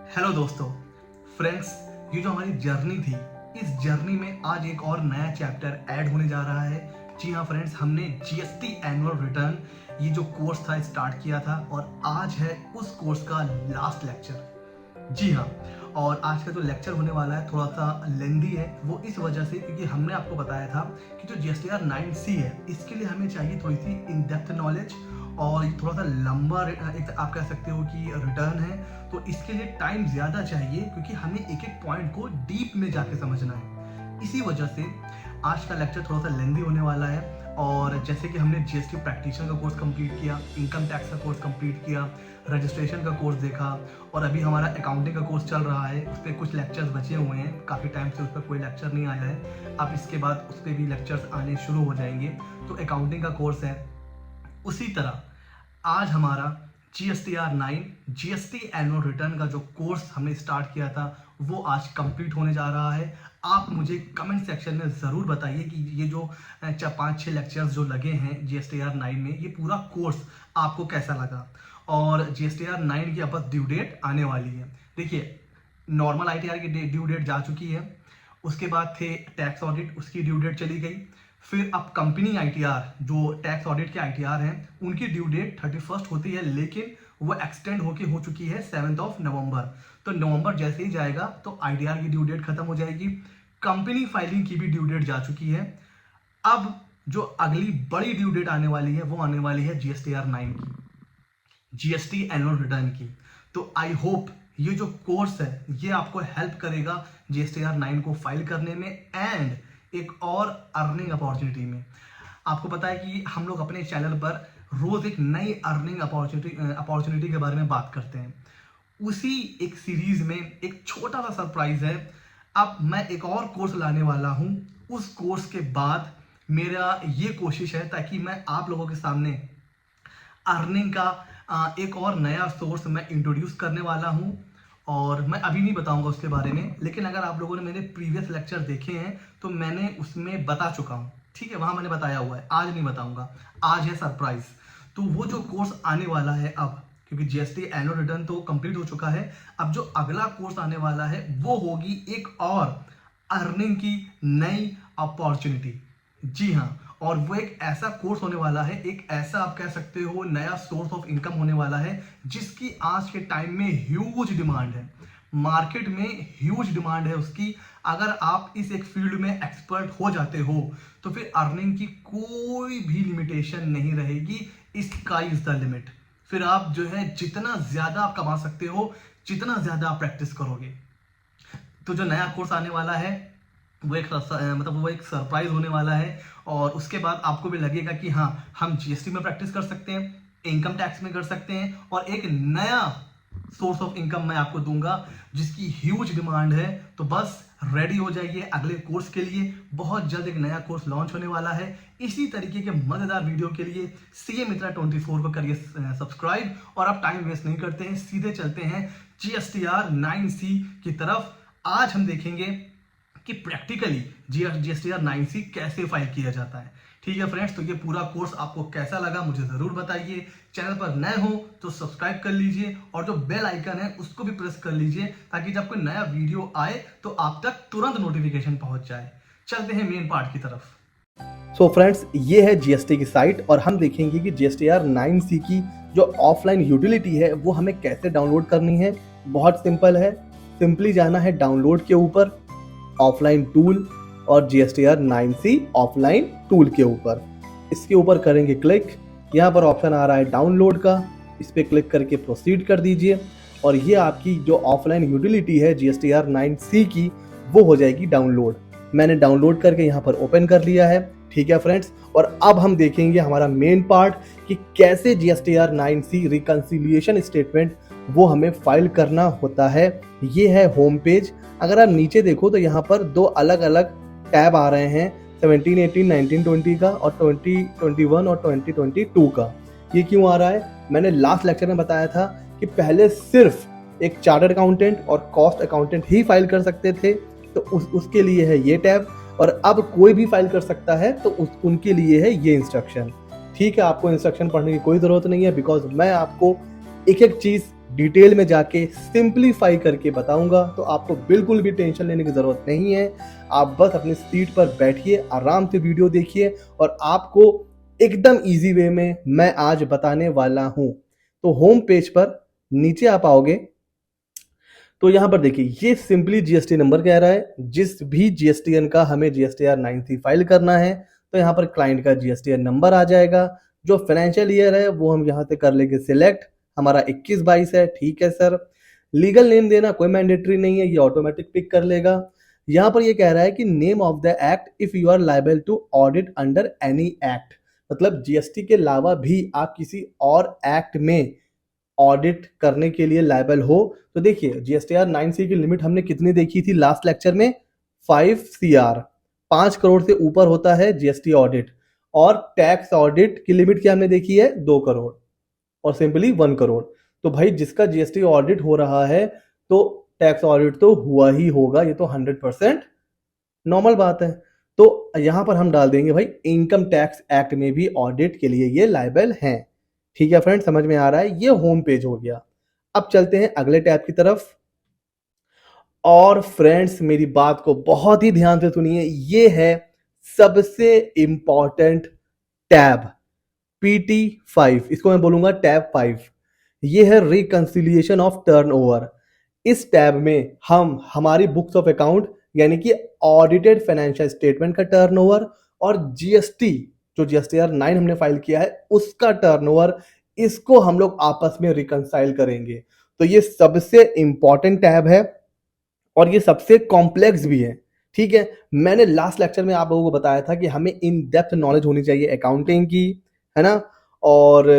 Hello दोस्तों, friends, ये जो हमारी जर्नी थी, इस जर्नी में आज एक और नया चैप्टर ऐड होने जा रहा है। जी हाँ फ्रेंड्स, हमने जीएसटी एनुअल रिटर्न ये जो कोर्स था स्टार्ट किया था और आज है उस कोर्स का लास्ट लेक्चर। जी हाँ, और आज का जो लेक्चर होने वाला है थोड़ा सा लेंदी है, वो इस वजह से क्योंकि हमने आपको बताया था कि जो GSTR 9C है इसके लिए हमें चाहिए थोड़ी सी इन डेप्थ नॉलेज और ये थोड़ा सा लंबा एक आप कह सकते हो कि रिटर्न है, तो इसके लिए टाइम ज़्यादा चाहिए क्योंकि हमें एक एक पॉइंट को डीप में जाके समझना है। इसी वजह से आज का लेक्चर थोड़ा सा लेंदी होने वाला है। और जैसे कि हमने जीएसटी प्रैक्टिशनर का कोर्स कंप्लीट किया, इनकम टैक्स का कोर्स कंप्लीट किया, रजिस्ट्रेशन का कोर्स देखा और अभी हमारा अकाउंटिंग का कोर्स चल रहा है, उस पर कुछ लेक्चर्स बचे हुए हैं, काफ़ी टाइम से उस पर कोई लेक्चर नहीं आया है। अब इसके बाद उस पर भी लेक्चर्स आने शुरू हो जाएंगे, तो अकाउंटिंग का कोर्स है। उसी तरह आज हमारा GSTR 9 जीएसटी एनुअल रिटर्न का जो कोर्स हमने स्टार्ट किया था वो आज कंप्लीट होने जा रहा है। आप मुझे कमेंट सेक्शन में ज़रूर बताइए कि ये जो 5-6 लेक्चर्स जो लगे हैं GSTR 9 में, ये पूरा कोर्स आपको कैसा लगा। और GSTR 9 की अब ड्यू डेट आने वाली है। देखिए, नॉर्मल ITR की ड्यू डेट जा चुकी है, उसके बाद थे टैक्स ऑडिट, उसकी ड्यू डेट चली गई। फिर अब कंपनी ITR जो टैक्स ऑडिट के ITR हैं उनकी ड्यू डेट 31 होती है, लेकिन वो एक्सटेंड होके हो चुकी है 7 नवंबर। तो नवंबर जैसे ही जाएगा तो ITR की ड्यू डेट खत्म हो जाएगी। कंपनी फाइलिंग की भी ड्यू डेट जा चुकी है। अब जो अगली बड़ी ड्यू डेट आने वाली है वो आने वाली है GSTR 9 की, जीएसटी एनुअल रिटर्न की। तो आई होप ये जो कोर्स है ये आपको हेल्प करेगा GSTR 9 को फाइल करने में एंड एक और अर्निंग अपॉर्चुनिटी में। आपको पता है कि हम लोग अपने चैनल पर रोज एक नई अर्निंग अपॉर्चुनिटी के बारे में बात करते हैं। उसी एक सीरीज में एक छोटा सा सरप्राइज है। अब मैं एक और कोर्स लाने वाला हूं। उस कोर्स के बाद मेरा ये कोशिश है ताकि मैं आप लोगों के सामने अर्निंग का एक और नया सोर्स मैं इंट्रोड्यूस करने वाला हूं। और मैं अभी नहीं बताऊंगा उसके बारे में, लेकिन अगर आप लोगों ने मेरे प्रीवियस लेक्चर देखे हैं तो मैंने उसमें बता चुका हूं। ठीक है, वहां मैंने बताया हुआ है, आज नहीं बताऊंगा, आज है सरप्राइज। तो वो जो कोर्स आने वाला है अब, क्योंकि जीएसटी एनुअल रिटर्न तो कंप्लीट हो चुका है, अब जो अगला कोर्स आने वाला है वो होगी एक और अर्निंग की नई अपॉर्चुनिटी। जी हाँ, और वो एक ऐसा कोर्स होने वाला है, एक ऐसा आप कह सकते हो नया सोर्स ऑफ इनकम होने वाला है जिसकी आज के टाइम में ह्यूज डिमांड है। मार्केट में ह्यूज डिमांड है उसकी। अगर आप इस एक फील्ड में एक्सपर्ट हो जाते हो तो फिर अर्निंग की कोई भी लिमिटेशन नहीं रहेगी। Sky is the limit. फिर आप जो है जितना ज्यादा आप कमा सकते हो, जितना ज्यादा आप प्रैक्टिस करोगे। तो जो नया कोर्स आने वाला है वो एक वो एक सरप्राइज होने वाला है। और उसके बाद आपको भी लगेगा कि हाँ, हम जीएसटी में प्रैक्टिस कर सकते हैं, इनकम टैक्स में कर सकते हैं, और एक नया सोर्स ऑफ इनकम मैं आपको दूंगा जिसकी ह्यूज डिमांड है। तो बस रेडी हो जाइए अगले कोर्स के लिए। बहुत जल्द एक नया कोर्स लॉन्च होने वाला है। इसी तरीके के मजेदार वीडियो के लिए CA मित्रा 24 को करिए सब्सक्राइब। और अब टाइम वेस्ट नहीं करते हैं, सीधे चलते हैं GSTR 9C की तरफ। आज हम देखेंगे कि प्रैक्टिकली GSTR 9C कैसे फाइल किया जाता है। ठीक है फ्रेंड्स, तो ये पूरा कोर्स आपको कैसा लगा मुझे जरूर बताइए। चैनल पर नए हो तो सब्सक्राइब कर लीजिए और जो बेल आइकन है उसको भी प्रेस कर लीजिए ताकि जब कोई नया वीडियो आए तो आप तक तुरंत नोटिफिकेशन पहुंच जाए। चलते हैं मेन पार्ट की तरफ। सो फ्रेंड्स, ये है जीएसटी की साइट और हम देखेंगे कि GSTR 9C की जो ऑफलाइन यूटिलिटी है वो हमें कैसे डाउनलोड करनी है। बहुत सिंपल है, सिंपली जाना है डाउनलोड के ऊपर, ऑफलाइन टूल और GSTR 9C ऑफलाइन टूल के ऊपर। इसके ऊपर करेंगे क्लिक। यहाँ पर ऑप्शन आ रहा है डाउनलोड का, इस पर क्लिक करके प्रोसीड कर दीजिए और ये आपकी जो ऑफलाइन यूटिलिटी है GSTR 9C की वो हो जाएगी डाउनलोड। मैंने डाउनलोड करके यहाँ पर ओपन कर लिया है। ठीक है फ्रेंड्स, और अब हम देखेंगे हमारा मेन पार्ट कि कैसे GSTR 9C रिकंसिलिएशन स्टेटमेंट वो हमें फाइल करना होता है। ये है होम पेज। अगर आप नीचे देखो तो यहाँ पर दो अलग अलग टैब आ रहे हैं, 17, 18, 19, 20 का और 2021 और 2022 का। ये क्यों आ रहा है? मैंने लास्ट लेक्चर में बताया था कि पहले सिर्फ एक चार्टर्ड अकाउंटेंट और कॉस्ट अकाउंटेंट ही फाइल कर सकते थे, तो उसके लिए है ये टैब। और अब कोई भी फाइल कर सकता है तो उनके लिए है ये इंस्ट्रक्शन। ठीक है, आपको इंस्ट्रक्शन पढ़ने की कोई ज़रूरत नहीं है बिकॉज मैं आपको एक एक चीज़ डिटेल में जाके सिंप्लीफाई करके बताऊंगा, तो आपको बिल्कुल भी टेंशन लेने की ज़रूरत नहीं है। आप बस अपनी सीट पर बैठिए, आराम से वीडियो देखिए और आपको एकदम ईजी वे में मैं आज बताने वाला हूं। तो होम पेज पर नीचे आप आओगे तो यहाँ पर देखिए ये सिंपली जीएसटी नंबर कह रहा है। जिस भी जीएसटीएन का हमें जीएसटीआर 9C फाइल करना है तो यहाँ पर क्लाइंट का जीएसटीएन नंबर आ जाएगा। जो फाइनेंशियल ईयर है वो हम यहाँ से कर लेंगे सिलेक्ट, हमारा 21-22 है, ठीक है सर। लीगल नेम देना कोई मैंडेटरी नहीं है, ये ऑटोमेटिक पिक कर लेगा। यहाँ पर ये कह रहा है कि name of the act if you are liable to audit under any act, मतलब जीएसटी के अलावा भी आप किसी और एक्ट में ऑडिट करने के लिए लायबल हो। तो देखिए जीएसटीआर 9C की लिमिट हमने कितनी देखी थी लास्ट लेक्चर में, 5 CR, 5 करोड़ से ऊपर होता है जीएसटी ऑडिट। और टैक्स ऑडिट की लिमिट क्या हमने देखी है, 2 करोड़ और सिंपली 1 करोड़। तो भाई जिसका जीएसटी ऑडिट हो रहा है तो टैक्स ऑडिट तो हुआ ही होगा, ये तो 100% नॉर्मल बात है। तो यहां पर हम डाल देंगे भाई इनकम टैक्स एक्ट में भी ऑडिट के लिए ये लायबल हैं। ठीक है फ्रेंड, समझ में आ रहा है। ये होम पेज हो गया। अब चलते हैं अगले टैब की तरफ। और फ्रेंड्स मेरी बात को बहुत ही ध्यान से सुनिए, ये है सबसे इंपॉर्टेंट टैब PT5, इसको मैं बोलूंगा टैब 5। ये है रिकंसिलिएशन ऑफ टर्नओवर। इस टैब में हम हमारी बुक्स ऑफ अकाउंट यानी कि ऑडिटेड फाइनेंशियल स्टेटमेंट का टर्नओवर और जीएसटी जो जीएसटीआर 9 हमने फाइल किया है उसका टर्नओवर, इसको हम लोग आपस में रिकंसाइल करेंगे। तो ये सबसे इंपॉर्टेंट टैब है और ये सबसे कॉम्प्लेक्स भी है। ठीक है, मैंने लास्ट लेक्चर में आप लोगों को बताया था कि हमें इन डेप्थ नॉलेज होनी चाहिए अकाउंटिंग की, है ना, और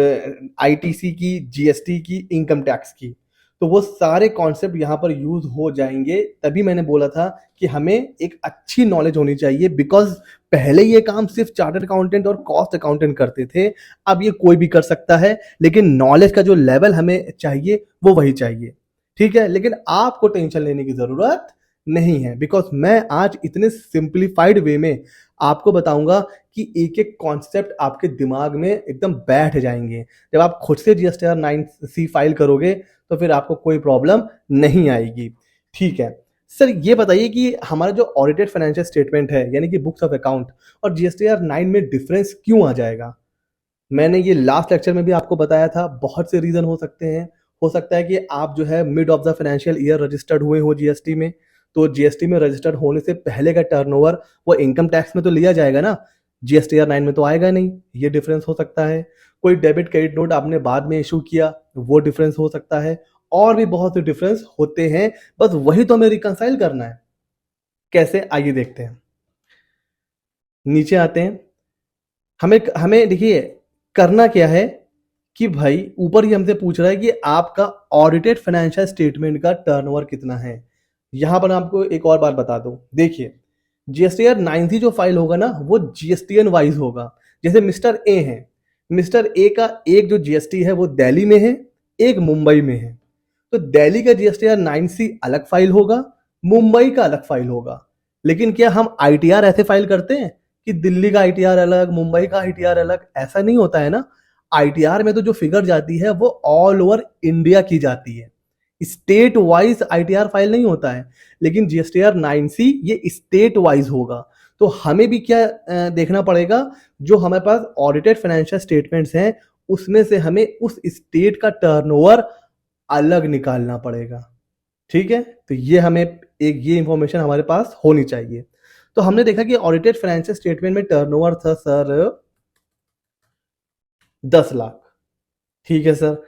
आईटीसी की, जीएसटी की, इनकम टैक्स की। तो वो सारे कॉन्सेप्ट यहाँ पर यूज हो जाएंगे। तभी मैंने बोला था कि हमें एक अच्छी नॉलेज होनी चाहिए, बिकॉज पहले ये काम सिर्फ चार्टर्ड अकाउंटेंट और कॉस्ट अकाउंटेंट करते थे, अब ये कोई भी कर सकता है, लेकिन नॉलेज का जो लेवल हमें चाहिए वो वही चाहिए। ठीक है, लेकिन आपको टेंशन लेने की जरूरत नहीं है, बिकॉज मैं आज इतने सिंप्लीफाइड वे में आपको बताऊंगा कि एक एक कॉन्सेप्ट आपके दिमाग में एकदम बैठ जाएंगे। जब आप खुद से जीएसटीआर 9C फाइल करोगे तो फिर आपको कोई प्रॉब्लम नहीं आएगी। ठीक है सर, ये बताइए कि हमारा जो ऑडिटेड फाइनेंशियल स्टेटमेंट है यानी कि बुक्स ऑफ अकाउंट और जीएसटीआर 9 में डिफरेंस क्यों आ जाएगा। मैंने ये लास्ट लेक्चर में भी आपको बताया था, बहुत से रीजन हो सकते हैं। हो सकता है कि आप जो है mid of the financial year registered हुए हो जीएसटी में, तो जीएसटी में रजिस्टर्ड होने से पहले का टर्नओवर वो इनकम टैक्स में तो लिया जाएगा ना, जीएसटीआर 9 में तो आएगा नहीं, ये डिफरेंस हो सकता है। कोई डेबिट क्रेडिट नोट आपने बाद में इशू किया, वो डिफरेंस हो सकता है। और भी बहुत से डिफरेंस होते हैं, बस वही तो हमें रिकंसाइल करना है। कैसे, आइए देखते हैं। नीचे आते हैं। हमें हमें देखिए करना क्या है कि भाई ऊपर ही हमसे पूछ रहा है कि आपका ऑडिटेड फाइनेंशियल स्टेटमेंट का टर्नओवर कितना है। यहां पर आपको एक और बात बता दूं, देखिए जीएसटीआर 9C जो फाइल होगा ना वो जीएसटीएन वाइज होगा। जैसे मिस्टर ए है, मिस्टर ए का एक जो जीएसटी है वो दिल्ली में है, एक मुंबई में है। तो दिल्ली का जीएसटीआर 9C अलग फाइल होगा, मुंबई का अलग फाइल होगा। लेकिन क्या हम आईटीआर ऐसे फाइल करते हैं कि दिल्ली का आईटीआर अलग, मुंबई का आईटीआर अलग? ऐसा नहीं होता है ना। आईटीआर में तो जो फिगर जाती है वो ऑल ओवर इंडिया की जाती है, स्टेट वाइज आईटीआर फाइल नहीं होता है। लेकिन जीएसटीआर 9C ये स्टेट वाइज होगा। तो हमें भी क्या देखना पड़ेगा, जो हमारे पास ऑडिटेड फाइनेंशियल स्टेटमेंट्स हैं उसमें से हमें उस स्टेट का टर्नओवर अलग निकालना पड़ेगा। ठीक है, तो ये हमें एक ये इंफॉर्मेशन हमारे पास होनी चाहिए। तो हमने देखा कि ऑडिटेड फाइनेंशियल स्टेटमेंट में टर्नओवर था सर 10 लाख। ठीक है सर,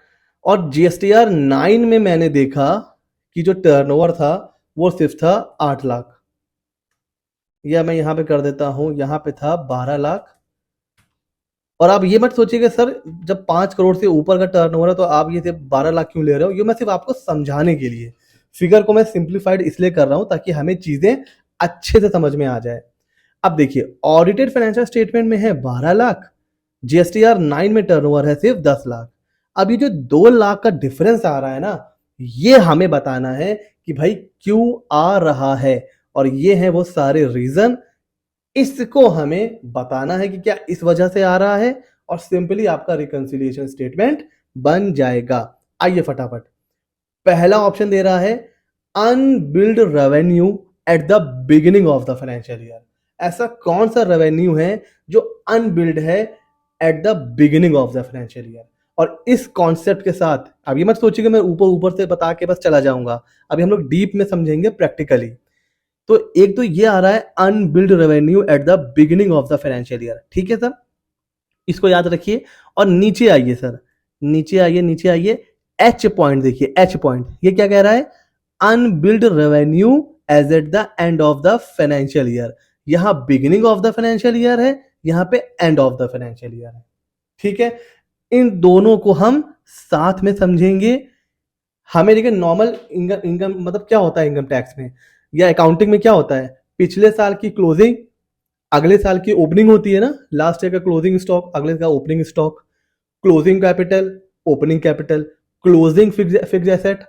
और जीएसटीआर 9 में मैंने देखा कि जो टर्नओवर था वो सिर्फ था 8 लाख। या मैं यहां पे कर देता हूं, यहां पे था 12 लाख। और आप ये मत सोचिएगा सर जब 5 करोड़ से ऊपर का टर्नओवर है तो आप ये सिर्फ 12 लाख क्यों ले रहे हो। ये मैं सिर्फ आपको समझाने के लिए, फिगर को मैं सिंप्लीफाइड इसलिए कर रहा हूं ताकि हमें चीजें अच्छे से समझ में आ जाए। अब देखिए ऑडिटेड फाइनेंशियल स्टेटमेंट में है 12 लाख, जीएसटीआर 9 में टर्नओवर है सिर्फ 10 लाख। अब ये जो 2 लाख का डिफरेंस आ रहा है ना, ये हमें बताना है कि भाई क्यों आ रहा है, और ये है वो सारे रीजन। इसको हमें बताना है कि क्या इस वजह से आ रहा है, और सिंपली आपका रिकंसिलिएशन स्टेटमेंट बन जाएगा। आइए फटाफट पहला ऑप्शन दे रहा है unbilled revenue eight the beginning of the financial year. ऐसा कौन सा रेवेन्यू है जो अनबिल्ड है eight the beginning of the financial year? और इस कॉन्सेप्ट के साथ अब ये मत सोचिए कि मैं ऊपर ऊपर से बता के बस चला जाऊंगा, अभी हम लोग डीप में समझेंगे प्रैक्टिकली। तो एक तो ये आ रहा है unbilled revenue eight the beginning of the financial year, ठीक है सर, इसको याद रखिए। और नीचे आइए सर, नीचे आइए, एच पॉइंट देखिए, एच पॉइंट ये क्या कह रहा है? Unbilled revenue as at the end of the financial year. यहां beginning of the financial year है, यहां पे end of the financial year है, ठीक है। इन दोनों को हम साथ में समझेंगे। हमें देखिए नॉर्मल इनकम मतलब क्या होता है इनकम टैक्स में या अकाउंटिंग में क्या होता है? पिछले साल की क्लोजिंग, अगले साल की ओपनिंग होती है ना, लास्ट ईयर का क्लोजिंग स्टॉक, अगले का opening stock, closing capital, opening capital, closing fixed asset,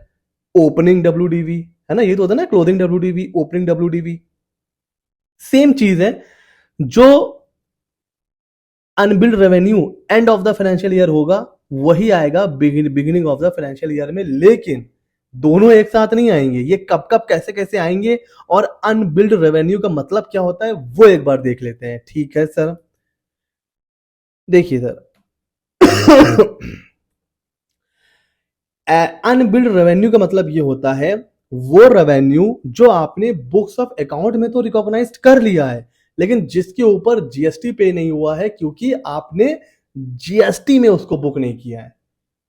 opening WDV, है ना, ये तो होता है ना, closing WDV, opening WDV. Same चीज है, जो unbilled revenue and of the financial year होगा वही आएगा beginning of the financial year में, लेकिन दोनों एक साथ नहीं आएंगे। ये कब कब कैसे कैसे आएंगे और अनबिल्ड रेवेन्यू का मतलब क्या होता है वो एक बार देख लेते हैं, ठीक है सर। देखिए सर, अनबिल्ड रेवेन्यू का मतलब ये होता है वो रेवेन्यू जो आपने बुक्स ऑफ अकाउंट में तो रिकॉग्नाइज कर लिया है, लेकिन जिसके ऊपर जीएसटी पे नहीं हुआ है क्योंकि आपने जीएसटी में उसको बुक नहीं किया है।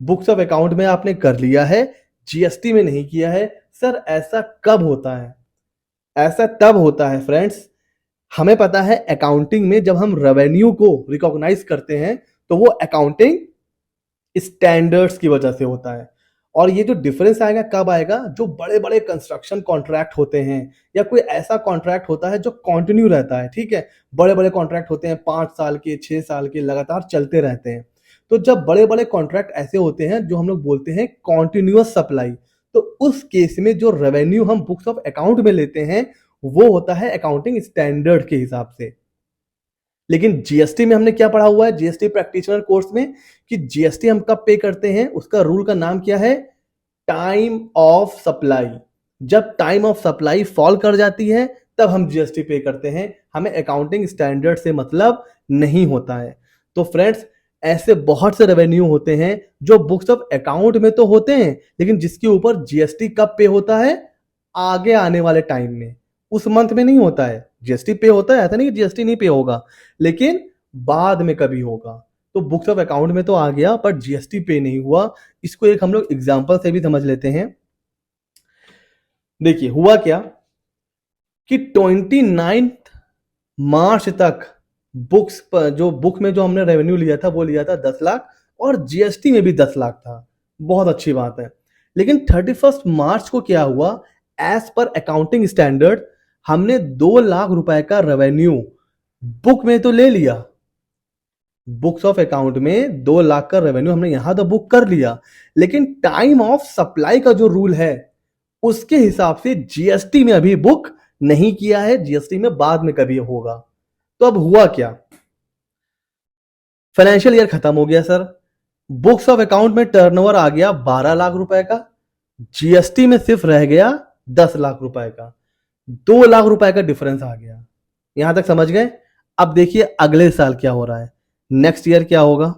बुक्स ऑफ अकाउंट में आपने कर लिया है, जीएसटी में नहीं किया है। सर ऐसा कब होता है? ऐसा तब होता है फ्रेंड्स, हमें पता है अकाउंटिंग में जब हम रेवेन्यू को रिकॉग्नाइज करते हैं तो वो अकाउंटिंग स्टैंडर्ड्स की वजह से होता है। और ये जो डिफरेंस आएगा कब आएगा? जो बड़े बड़े कंस्ट्रक्शन कॉन्ट्रैक्ट होते हैं या कोई ऐसा कॉन्ट्रैक्ट होता है जो कंटिन्यू रहता है, ठीक है, बड़े बड़े कॉन्ट्रैक्ट होते हैं 5 साल के, 6 साल के, लगातार चलते रहते हैं। तो जब बड़े बड़े कॉन्ट्रैक्ट ऐसे होते हैं जो हम लोग बोलते हैं कॉन्टिन्यूअस सप्लाई, तो उस केस में जो रेवेन्यू हम बुक्स ऑफ अकाउंट में लेते हैं वो होता है अकाउंटिंग स्टैंडर्ड के हिसाब से। लेकिन जीएसटी में हमने क्या पढ़ा हुआ है जीएसटी प्रैक्टिशनर कोर्स में, कि जीएसटी हम कब पे करते हैं, उसका रूल का नाम क्या है? Time of supply. जब टाइम ऑफ सप्लाई फॉल कर जाती है तब हम जीएसटी पे करते हैं, हमें अकाउंटिंग स्टैंडर्ड से मतलब नहीं होता है। तो फ्रेंड्स ऐसे बहुत से रेवेन्यू होते हैं जो बुक्स ऑफ अकाउंट में तो होते हैं लेकिन जिसके ऊपर जीएसटी कब पे होता है? आगे आने वाले टाइम में, उस मंथ में नहीं होता है। जीएसटी पे होता है, ऐसा नहीं कि जीएसटी नहीं पे होगा, लेकिन बाद में कभी होगा। तो बुक्स ऑफ अकाउंट में तो आ गया पर जीएसटी पे नहीं हुआ। इसको एक हम लोग एग्जांपल से भी समझ लेते हैं। देखिए हुआ क्या कि 29 मार्च तक बुक्स पर जो बुक में जो हमने रेवेन्यू लिया था वो लिया था 10 लाख और जीएसटी में भी 10 लाख था, बहुत अच्छी बात है। लेकिन 31 मार्च को क्या हुआ? एज पर अकाउंटिंग स्टैंडर्ड हमने 2 लाख रुपए का रेवेन्यू बुक में तो ले लिया, बुक्स ऑफ अकाउंट में 2 लाख का रेवेन्यू हमने यहां तो बुक कर लिया, लेकिन टाइम ऑफ सप्लाई का जो रूल है उसके हिसाब से जीएसटी में अभी बुक नहीं किया है, जीएसटी में बाद में कभी होगा। तो अब हुआ क्या? फाइनेंशियल ईयर खत्म हो गया सर, बुक्स ऑफ अकाउंट में टर्नओवर आ गया 12 लाख रुपए का, जीएसटी में सिर्फ रह गया 10 लाख रुपए का, 2 लाख रुपए का डिफरेंस आ गया। यहां तक समझ गए? अब देखिए अगले साल क्या हो रहा है, नेक्स्ट ईयर क्या होगा?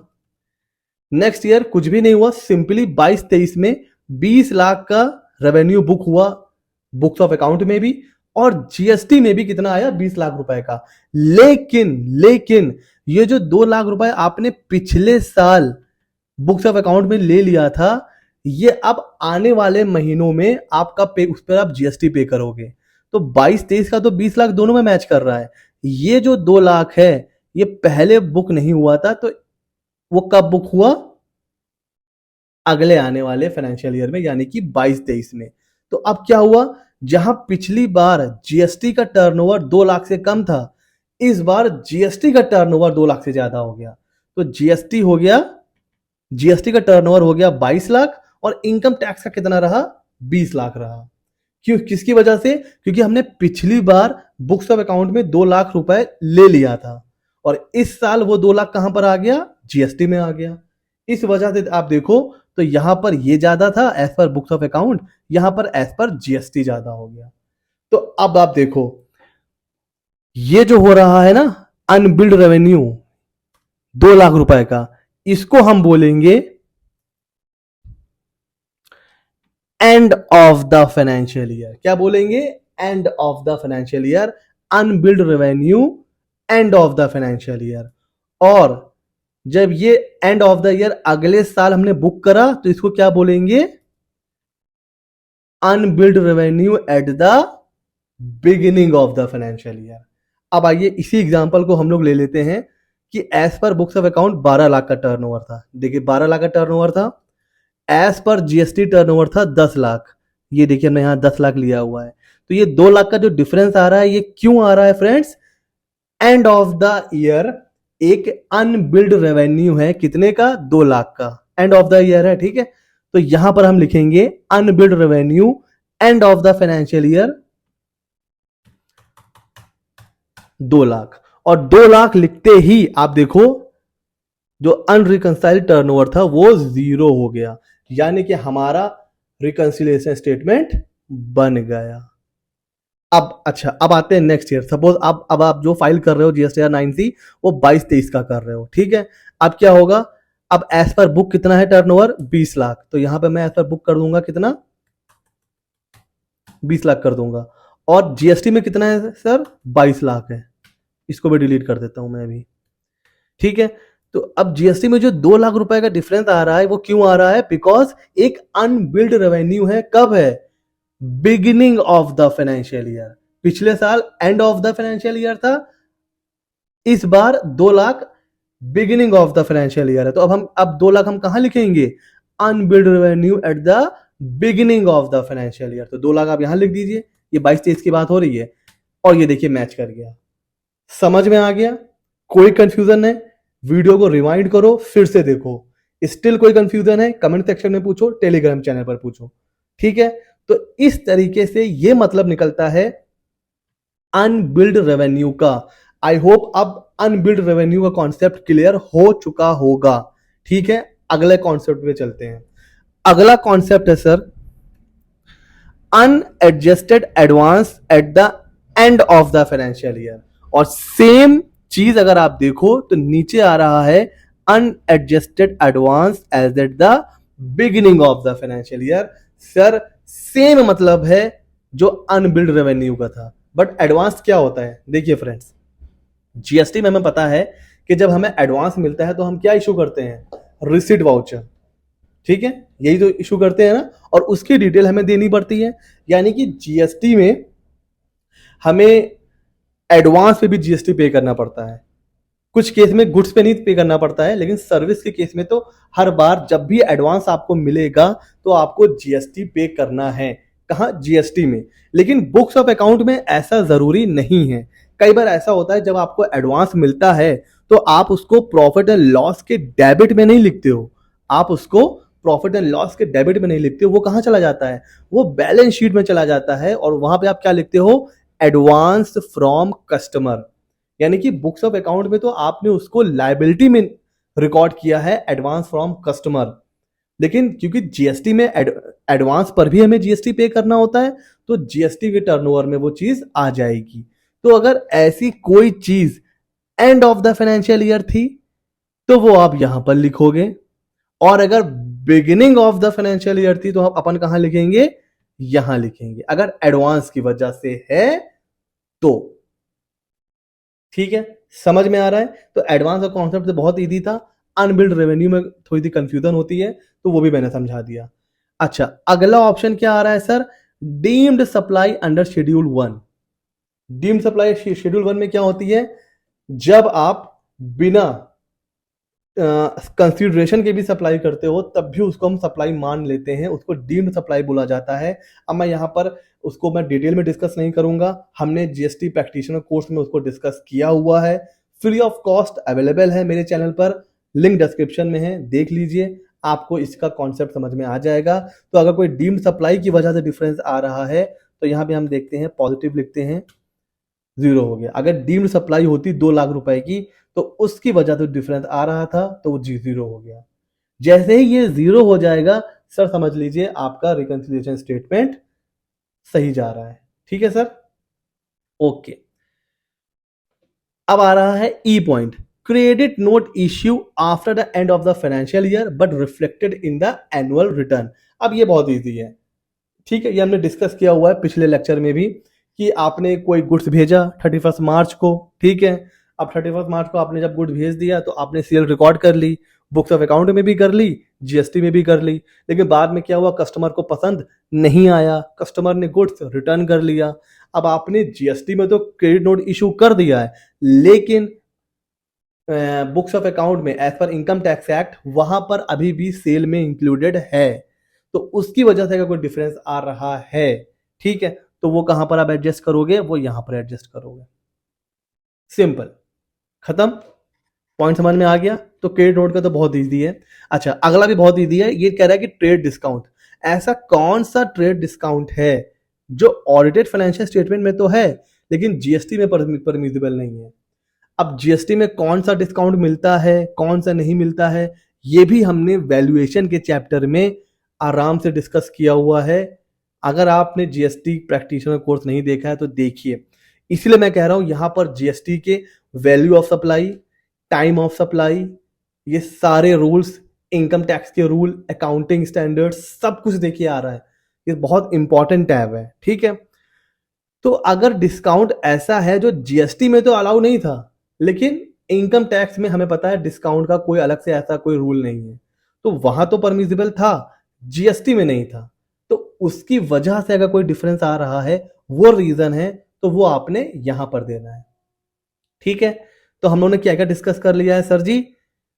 नेक्स्ट ईयर कुछ भी नहीं हुआ, सिंपली 22-23 में 20 लाख का रेवेन्यू बुक हुआ बुक्स ऑफ अकाउंट में भी और जीएसटी में भी कितना आया? 20 लाख रुपए का। लेकिन ये जो 2 लाख रुपए आपने पिछले साल बुक्स ऑफ अकाउंट में ले लिया था, ये अब आने वाले महीनों में आपका पे, उस पर आप जीएसटी पे करोगे। तो 22-23 का तो 20 लाख दोनों में मैच कर रहा है। ये जो 2 लाख है ये पहले बुक नहीं हुआ था, तो वो कब बुक हुआ? अगले आने वाले फाइनेंशियल ईयर में, यानी कि 22-23 में। तो अब क्या हुआ? जहां पिछली बार जीएसटी का टर्नओवर 2 लाख से कम था, इस बार जीएसटी का टर्नओवर 2 लाख से ज्यादा हो गया। तो जीएसटी हो गया, जीएसटी का टर्नओवर हो गया 22 लाख और इनकम टैक्स का कितना रहा? 20 लाख रहा। क्यों? किसकी वजह से? क्योंकि हमने पिछली बार बुक्स ऑफ अकाउंट में 2 लाख रुपए ले लिया था और इस साल वो 2 लाख कहां पर आ गया? जीएसटी में आ गया। इस वजह से आप देखो तो यहां पर ये ज्यादा था as per books of account, यहां पर एज पर जीएसटी ज्यादा हो गया। तो अब आप देखो ये जो हो रहा है ना अनबिल्ड रेवेन्यू 2 लाख रुपए का, इसको हम बोलेंगे and of the financial year. क्या बोलेंगे? And of the financial year, unbilled revenue and of the financial year. और जब ये एंड ऑफ द ईयर अगले साल हमने बुक करा तो इसको क्या बोलेंगे? Unbilled revenue eight the beginning of the financial year. अब आइए इसी एग्जांपल को हम लोग ले लेते हैं कि एज पर बुक्स ऑफ अकाउंट 12 लाख का टर्नओवर था। देखिए 12 लाख का टर्नओवर था, एज पर जीएसटी टर्नओवर था 10 लाख। ये देखिए हमने यहां 10 लाख लिया हुआ है। तो ये 2 लाख का जो डिफरेंस आ रहा है ये क्यों आ रहा है friends? And of the year एक अनबिल्ड रेवेन्यू है, कितने का? 2 लाख का, एंड ऑफ द ईयर है, ठीक है। तो यहां पर हम लिखेंगे unbilled revenue and of the financial year 2 lakh. और 2 लाख लिखते ही आप देखो जो अनरिकंसाइल्ड टर्नओवर था वो 0 हो गया, यानी कि हमारा रिकंसिलिएशन स्टेटमेंट बन गया। अब अच्छा, अब आते हैं नेक्स्ट ईयर। सपोज अब आप जो फाइल कर रहे हो जीएसटीआर 9C वो 22-23 का कर रहे हो, ठीक है। अब क्या होगा? अब एज पर बुक कितना है टर्नओवर? 20 लाख। तो यहां पे मैं एज पर बुक कर दूंगा कितना? 20 लाख कर दूंगा। और जीएसटी में कितना है सर? 22 लाख है। इसको भी डिलीट कर देता हूं मैं अभी, ठीक है। तो अब जीएसटी में जो 2 लाख रुपए का डिफरेंस आ रहा है वो क्यों आ रहा है? बिकॉज एक अनबिल्ड रेवेन्यू है। कब है? Beginning of the financial year. पिछले साल and of the financial year था, इस बार 2 lakh beginning of the financial year है। तो अब 2 लाख हम कहां लिखेंगे? Unbilled revenue eight the beginning of the financial year. तो 2 लाख आप यहां लिख दीजिए। ये 22-23 की बात हो रही है और ये देखिए मैच कर गया। समझ में आ गया? कोई कंफ्यूजन है? वीडियो को रिवाइंड करो, फिर से देखो। स्टिल कोई कंफ्यूजन है? कमेंट सेक्शन में पूछो, टेलीग्राम चैनल पर पूछो, ठीक है। तो इस तरीके से ये मतलब निकलता है अनबिल्ड रेवेन्यू का। आई होप अब अनबिल्ड रेवेन्यू का कॉन्सेप्ट क्लियर हो चुका होगा, ठीक है। अगले कॉन्सेप्ट पे चलते हैं। अगला कॉन्सेप्ट है sir unadjusted advance at the end of the financial year. और सेम चीज अगर आप देखो तो नीचे आ रहा है unadjusted advance as at the beginning of the financial year. Sir same मतलब है जो अनबिल्ड रेवेन्यू का था, बट एडवांस क्या होता है? देखिए फ्रेंड्स, जीएसटी में हमें पता है कि जब हमें एडवांस मिलता है तो हम क्या इशू करते हैं? रिसीट वाउचर, ठीक है। यही तो इशू करते हैं ना, और उसकी डिटेल हमें देनी पड़ती है। यानी कि जीएसटी में हमें एडवांस पे भी जीएसटी पे करना पड़ता है। कुछ केस में गुड्स पे नहीं पे करना पड़ता है, लेकिन सर्विस के केस में तो हर बार जब भी एडवांस आपको मिलेगा तो आपको जीएसटी पे करना है। कहां? जीएसटी में। लेकिन बुक्स ऑफ अकाउंट में ऐसा जरूरी नहीं है। कई बार ऐसा होता है जब आपको एडवांस मिलता है तो आप उसको प्रॉफिट एंड लॉस के डेबिट में नहीं लिखते हो, आप उसको प्रॉफिट एंड लॉस के डेबिट में नहीं लिखते हो। वो कहां चला जाता है? वो बैलेंस शीट में चला जाता है, और वहां पे आप क्या लिखते हो? Advance from customer. यानी कि बुक्स ऑफ अकाउंट में तो आपने उसको लायबिलिटी में रिकॉर्ड किया है एडवांस फ्रॉम कस्टमर, लेकिन क्योंकि जीएसटी में एडवांस पर भी हमें जीएसटी पे करना होता है तो जीएसटी के टर्नओवर में वो चीज आ जाएगी। तो अगर ऐसी कोई चीज and of the financial year थी तो वो आप यहां पर लिखोगे, और अगर beginning of the financial year थी तो हम अपन कहां लिखेंगे? यहां लिखेंगे, अगर एडवांस की वजह से है तो, ठीक है। समझ में आ रहा है? तो एडवांस का कॉन्सेप्ट तो बहुत इजी था। अनबिल्ड रेवेन्यू में थोड़ी सी कंफ्यूजन होती है, तो वो भी मैंने समझा दिया। अच्छा, अगला ऑप्शन क्या आ रहा है sir? Deemed supply under schedule 1। Deemed supply schedule 1 में क्या होती है? जब आप बिना कंसीडरेशन के भी सप्लाई करते हो तब भी उसको हम सप्लाई मान लेते हैं, उसको डीम्ड सप्लाई बोला जाता है। अब मैं यहाँ पर उसको मैं डिटेल में डिस्कस नहीं करूंगा, हमने जीएसटी प्रैक्टिशनर कोर्स में उसको डिस्कस किया हुआ है, फ्री ऑफ कॉस्ट अवेलेबल है मेरे चैनल पर, लिंक डिस्क्रिप्शन में है, देख लीजिए, आपको इसका कॉन्सेप्ट समझ में आ जाएगा। तो अगर कोई डीम्ड सप्लाई की वजह से डिफरेंस आ रहा है तो यहाँ पे हम देखते हैं, पॉजिटिव लिखते हैं, 0 हो गया। अगर डीम्ड सप्लाई होती 2 लाख रुपए की तो उसकी वजह से डिफरेंस आ रहा था तो वो 0 हो गया। जैसे ही ये 0 हो जाएगा सर समझ लीजिए आपका रिकंसिलिएशन स्टेटमेंट सही जा रहा है। ठीक है सर, ओके। अब आ रहा है ई point, credit note issue after the end of the financial year but reflected in the annual return. अब ये बहुत ईजी है, ठीक है, ये हमने डिस्कस किया हुआ है पिछले लेक्चर में भी कि आपने कोई गुड्स भेजा 31 मार्च को, ठीक है। अब 31 मार्च को आपने जब गुड्स भेज दिया तो आपने सेल रिकॉर्ड कर ली, बुक्स ऑफ अकाउंट में भी कर ली, जीएसटी में भी कर ली, लेकिन बाद में क्या हुआ, कस्टमर को पसंद नहीं आया, कस्टमर ने गुड्स रिटर्न कर लिया। अब आपने जीएसटी में तो क्रेडिट नोट इशू कर दिया है, लेकिन बुक्स ऑफ अकाउंट में एज पर इनकम टैक्स एक्ट वहां पर अभी भी सेल में इंक्लूडेड है, तो उसकी वजह से अगर कोई डिफरेंस आ रहा है, ठीक है, तो वो कहां पर आप एडजस्ट करोगे, वो यहां पर एडजस्ट करोगे। सिंपल, खत्म, पॉइंट समझ में आ गया। तो क्रेडिट नोट का तो बहुत ईजी है। अच्छा, अगला भी बहुत ईजी है, ये कह रहा है कि ट्रेड डिस्काउंट, ऐसा कौन सा ट्रेड डिस्काउंट है जो ऑडिटेड फाइनेंशियल स्टेटमेंट में तो है लेकिन जीएसटी में परमिसिबल नहीं है। अब जीएसटी में कौन सा डिस्काउंट मिलता है, कौन सा नहीं मिलता है, ये भी हमने वैल्यूएशन के चैप्टर में आराम से डिस्कस किया हुआ है। अगर आपने जीएसटी प्रैक्टिशनर कोर्स नहीं देखा है तो देखिए, इसलिए मैं कह रहा हूं यहां पर जीएसटी के value of supply, time of supply, ये सारे रूल्स, इनकम टैक्स के रूल, अकाउंटिंग स्टैंडर्ड्स, सब कुछ देखिए आ रहा है। ये बहुत इंपॉर्टेंट टैब है, ठीक है। तो अगर डिस्काउंट ऐसा है जो जीएसटी में तो अलाउ नहीं था, लेकिन इनकम टैक्स में हमें पता है डिस्काउंट का कोई अलग से ऐसा कोई रूल नहीं है, तो वहां तो परमिसिबल था, जीएसटी में नहीं था, तो उसकी वजह से अगर कोई डिफरेंस आ रहा है, वो रीजन है, तो वो आपने यहां पर देना है। ठीक है, तो हम लोगों ने क्या क्या डिस्कस कर लिया है सर जी,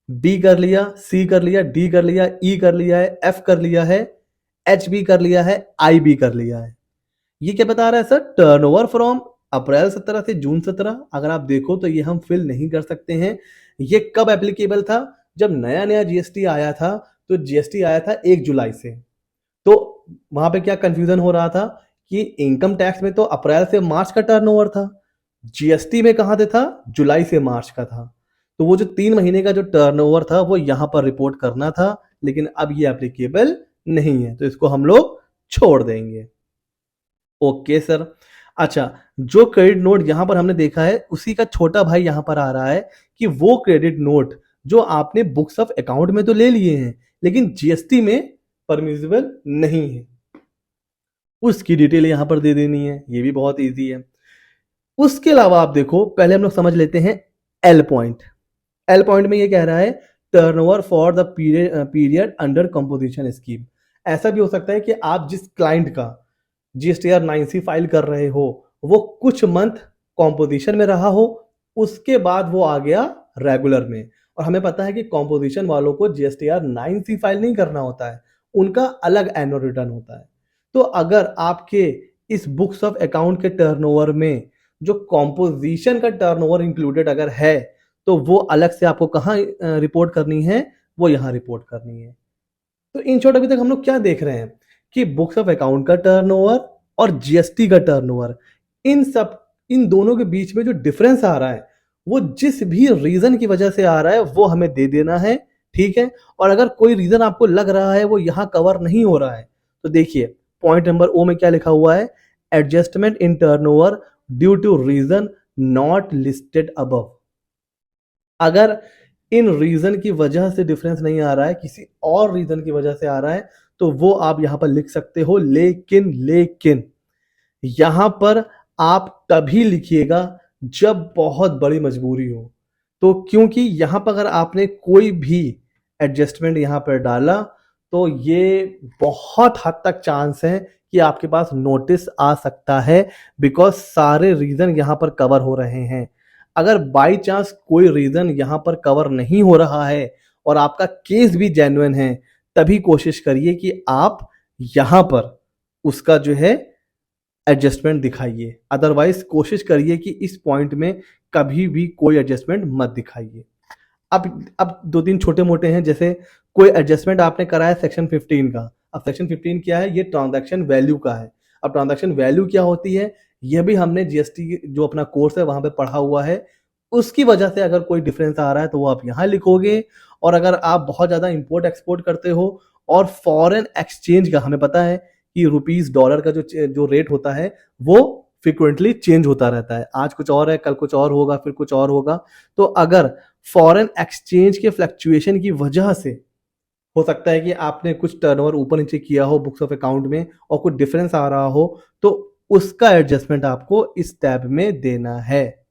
बी कर लिया, सी कर लिया, डी कर लिया, ई कर लिया है, एफ कर लिया है, एच बी कर लिया है, आई बी कर लिया है। ये क्या बता रहा है सर, टर्नओवर फ्रॉम अप्रैल 17 से जून 17। अगर आप देखो तो ये हम फिल नहीं कर सकते हैं। ये कब एप्लीकेबल था, जब नया नया जीएसटी आया था, तो जीएसटी आया था 1 जुलाई से, तो वहां पे क्या कंफ्यूजन हो रहा था कि इनकम टैक्स में तो अप्रैल से मार्च का टर्नओवर था, जीएसटी में कहां से था, जुलाई से मार्च का था, तो वो जो 3 महीने का जो टर्नओवर था वो यहां पर रिपोर्ट करना था, लेकिन अब ये एप्लीकेबल नहीं है, तो इसको हम लोग छोड़ देंगे। Okay sir. अच्छा, जो क्रेडिट नोट यहां पर हमने देखा है उसी का छोटा भाई यहां पर आ रहा है कि वो क्रेडिट नोट जो आपने बुक्स ऑफ अकाउंट में तो ले लिए हैं लेकिन जीएसटी में परमिसिबल नहीं है, उसकी डिटेल यहां पर दे देनी है। ये भी बहुत इजी है। उसके अलावा आप देखो, पहले हम लोग समझ लेते हैं एल पॉइंट। एल पॉइंट में ये कह रहा है turnover for the period under composition scheme. ऐसा भी हो सकता है कि आप जिस क्लाइंट का जीएसटीआर 9C फाइल कर रहे हो वो कुछ मंथ कॉम्पोजिशन में रहा हो, उसके बाद वो आ गया रेगुलर में, और हमें पता है कि कॉम्पोजिशन वालों को जीएसटीआर 9C फाइल नहीं करना होता है, उनका अलग एनुअल रिटर्न होता है। तो अगर आपके इस बुक्स ऑफ अकाउंट के टर्नओवर में जो कॉम्पोजिशन का टर्नओवर इंक्लूडेड अगर है, तो वो अलग से आपको कहाँ रिपोर्ट करनी है, वो यहाँ रिपोर्ट करनी है। तो इन शॉर्ट अभी तक हम लोग क्या देख रहे हैं कि बुक्स ऑफ अकाउंट का टर्नओवर और जीएसटी का टर्नओवर, इन दोनों के बीच में जो डिफरेंस आ रहा है वो जिस भी रीजन की वजह से आ रहा है वो हमें दे देना है, ठीक है। और अगर कोई रीजन आपको लग रहा है वो यहां कवर नहीं हो रहा है, तो देखिए पॉइंट नंबर ओ में क्या लिखा हुआ है, adjustment in turnover due to reason not listed above. अगर इन रीजन की वजह से डिफरेंस नहीं आ रहा है, किसी और रीजन की वजह से आ रहा है, तो वो आप यहां पर लिख सकते हो, लेकिन यहां पर आप तभी लिखिएगा जब बहुत बड़ी मजबूरी हो। तो क्योंकि यहां पर अगर आपने कोई भी एडजस्टमेंट यहां पर डाला तो ये बहुत हद तक चांस है कि आपके पास नोटिस आ सकता है, बिकॉज सारे रीजन यहां पर कवर हो रहे हैं। अगर बाई चांस कोई रीजन यहां पर कवर नहीं हो रहा है और आपका केस भी जेन्युइन है, तभी कोशिश करिए कि आप यहां पर उसका जो है एडजस्टमेंट दिखाइए, अदरवाइज कोशिश करिए कि इस पॉइंट में कभी भी कोई एडजस्टमेंट मत दिखाइए। अब 2-3 छोटे मोटे हैं, जैसे कोई एडजस्टमेंट आपने कराया सेक्शन 15 का। अब सेक्शन 15 क्या है, ये ट्रांजैक्शन वैल्यू का है। अब ट्रांजैक्शन वैल्यू क्या होती है, यह भी हमने जीएसटी जो अपना कोर्स है वहां पे पढ़ा हुआ है। उसकी वजह से अगर कोई डिफरेंस आ रहा है तो वो आप यहां लिखोगे, और अगर आप बहुत ज़्यादा इंपोर्ट एक्सपोर्ट करते हो और फॉरेन एक्सचेंज का हमें पता है कि रुपीस डॉलर का जो रेट होता है वो फ्रिक्वेंटली चेंज होता रहता है, आज कुछ और है, कल कुछ और होगा, फिर कुछ और होगा। तो अगर फॉरेन एक्सचेंज के फ्लक्चुएशन की वजह से हो सकता है कि आपने कुछ टर्नओवर ऊपर नीचे किया हो बुक्स ऑफ अकाउंट में और कुछ डिफरेंस आ रहा हो, तो उसका एडजस्टमेंट आपको इस टैब में देना है।